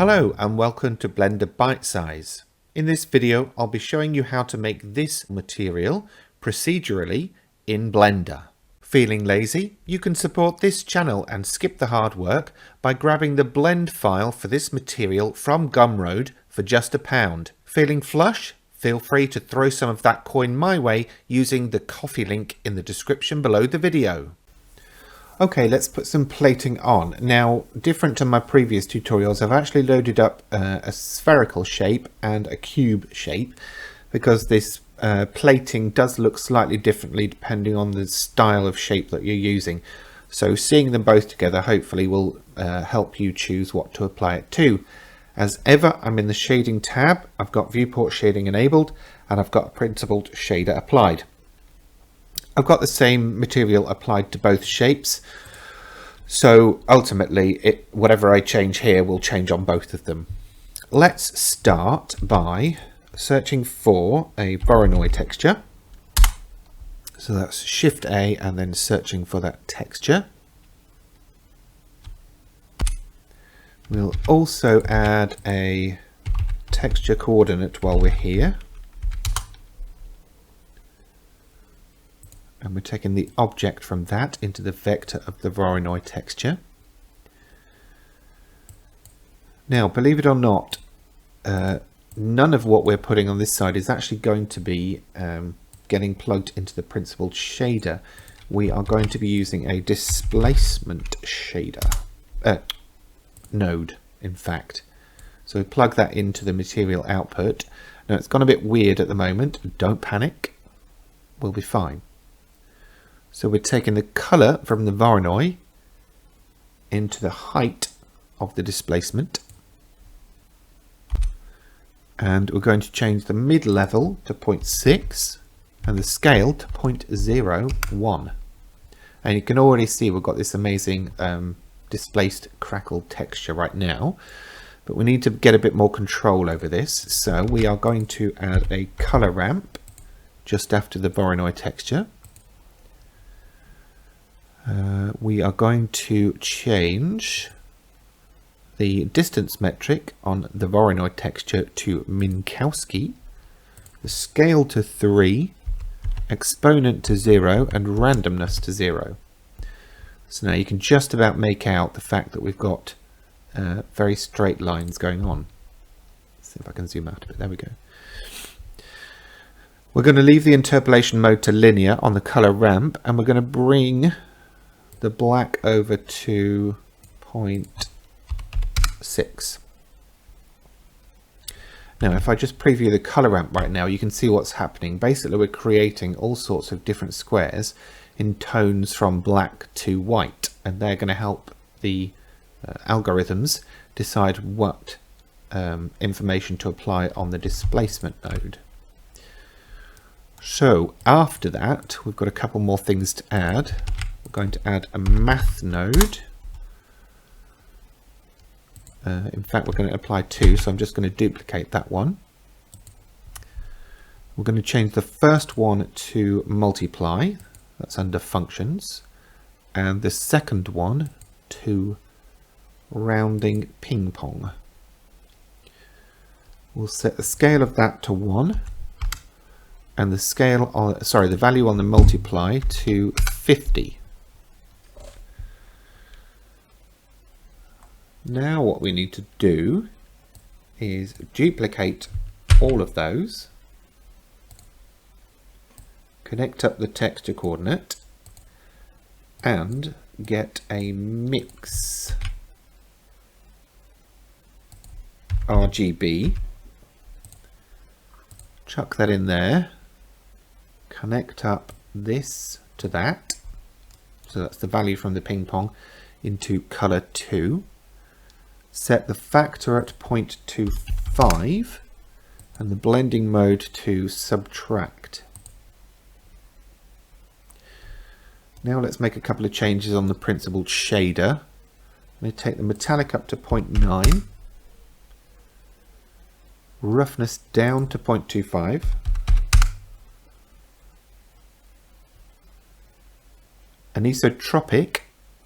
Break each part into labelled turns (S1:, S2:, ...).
S1: Hello and welcome to Blender Bite Size. In this video I'll be showing you how to make this material procedurally in Blender. Feeling lazy? You can support this channel and skip the hard work by grabbing the blend file for this material from Gumroad for just £1. Feeling flush? Feel free to throw some of that coin my way using the coffee link in the description below the video. Okay, let's put some plating on. Now, different to my previous tutorials, I've actually loaded up a spherical shape and a cube shape because this plating does look slightly differently depending on the style of shape that you're using. So seeing them both together hopefully will help you choose what to apply it to. As ever, I'm in the shading tab. I've got viewport shading enabled and I've got a principled shader applied. I've got the same material applied to both shapes, so ultimately whatever I change here will change on both of them. Let's start by searching for a Voronoi texture. So that's Shift A and then searching for that texture. We'll also add a texture coordinate while we're here. And we're taking the object from that into the vector of the Voronoi texture. Now, believe it or not, none of what we're putting on this side is actually going to be getting plugged into the principled shader. We are going to be using a displacement shader node, in fact. So we plug that into the material output. Now, it's gone a bit weird at the moment. Don't panic. We'll be fine. So we're taking the colour from the Voronoi into the height of the displacement. And we're going to change the mid-level to 0.6 and the scale to 0.01. And you can already see we've got this amazing displaced crackled texture right now. But we need to get a bit more control over this. So we are going to add a colour ramp just after the Voronoi texture. We are going to change the distance metric on the Voronoi texture to Minkowski, the scale to 3, exponent to 0 and randomness to 0. So now you can just about make out the fact that we've got very straight lines going on. Let's see if I can zoom out a bit. There we go. We're going to leave the interpolation mode to linear on the color ramp, and we're going to bring the black over to 0.6. Now if I just preview the color ramp right now, you can see what's happening. Basically we're creating all sorts of different squares in tones from black to white, and they're going to help the algorithms decide what information to apply on the displacement node. So after that we've got a couple more things to add. Going to add a math node. In fact, we're going to apply 2, so I'm just going to duplicate that one. We're going to change the first one to multiply, that's under functions, and the second one to rounding ping pong. We'll set the scale of that to 1 and the scale on, the value on the multiply to 50. Now what we need to do is duplicate all of those, connect up the texture coordinate and get a mix RGB, chuck that in there, connect up this to that, so that's the value from the ping pong, into color 2. Set the factor at 0.25 and the blending mode to subtract. Now let's make a couple of changes on the principled shader. I'm going to take the metallic up to 0.9, roughness down to 0.25, anisotropic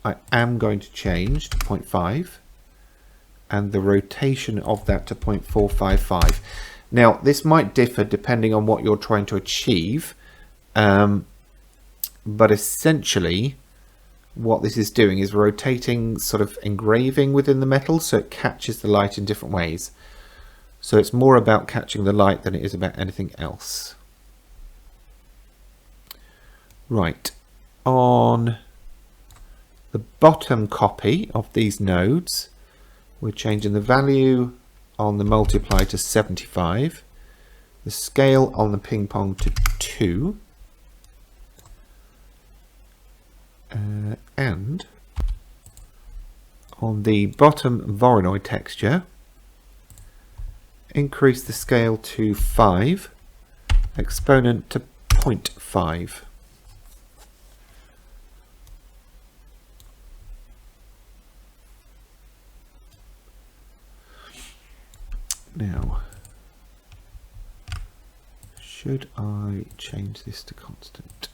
S1: I am going to change to 0.5, and the rotation of that to 0.455. Now, this might differ depending on what you're trying to achieve, but essentially what this is doing is rotating, sort of engraving within the metal, so it catches the light in different ways. So it's more about catching the light than it is about anything else. Right, on the bottom copy of these nodes, we're changing the value on the multiply to 75, the scale on the ping pong to 2, and on the bottom Voronoi texture, increase the scale to 5, exponent to 0.5. Now, should I change this to constant?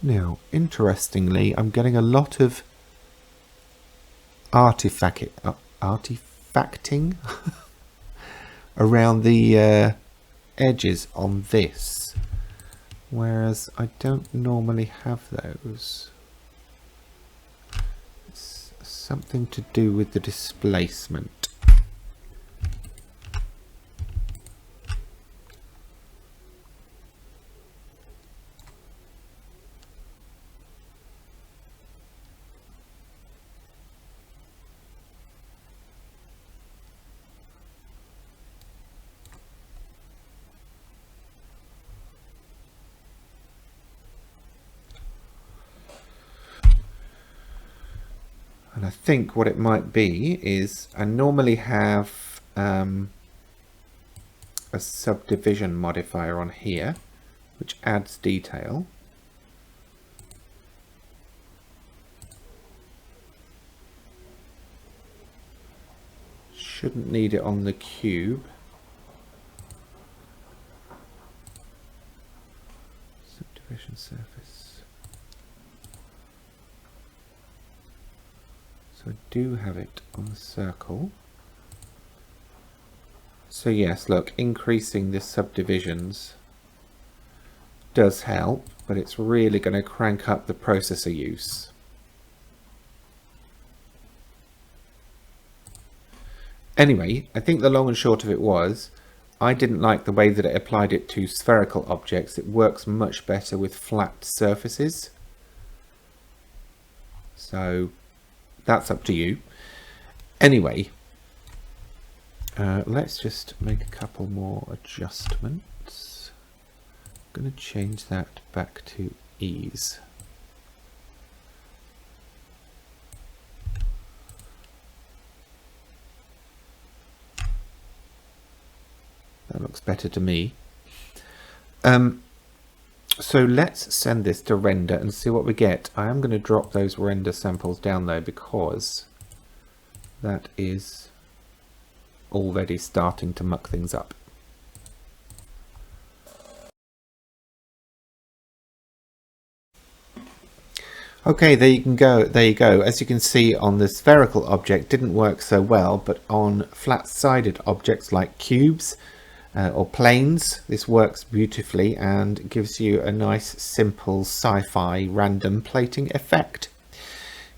S1: Now, interestingly, I'm getting a lot of artifacting around the edges on this, whereas I don't normally have those. It's something to do with the displacement. And I think what it might be is I normally have a subdivision modifier on here, which adds detail. Shouldn't need it on the cube. Subdivision surface. So I do have it on the circle. So yes, look, increasing the subdivisions does help, but it's really going to crank up the processor use. Anyway, I think the long and short of it was, I didn't like the way that it applied it to spherical objects. It works much better with flat surfaces. So that's up to you. Anyway, let's just make a couple more adjustments. I'm going to change that back to ease. That looks better to me. So let's send this to render and see what we get. I am going to drop those render samples down though, because that is already starting to muck things up. Okay, there you go. As you can see, on the spherical object didn't work so well, but on flat-sided objects like cubes or planes, this works beautifully and gives you a nice simple sci-fi random plating effect.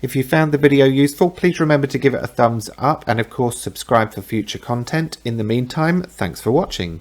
S1: If you found the video useful, please remember to give it a thumbs up and of course subscribe for future content. In the meantime, thanks for watching.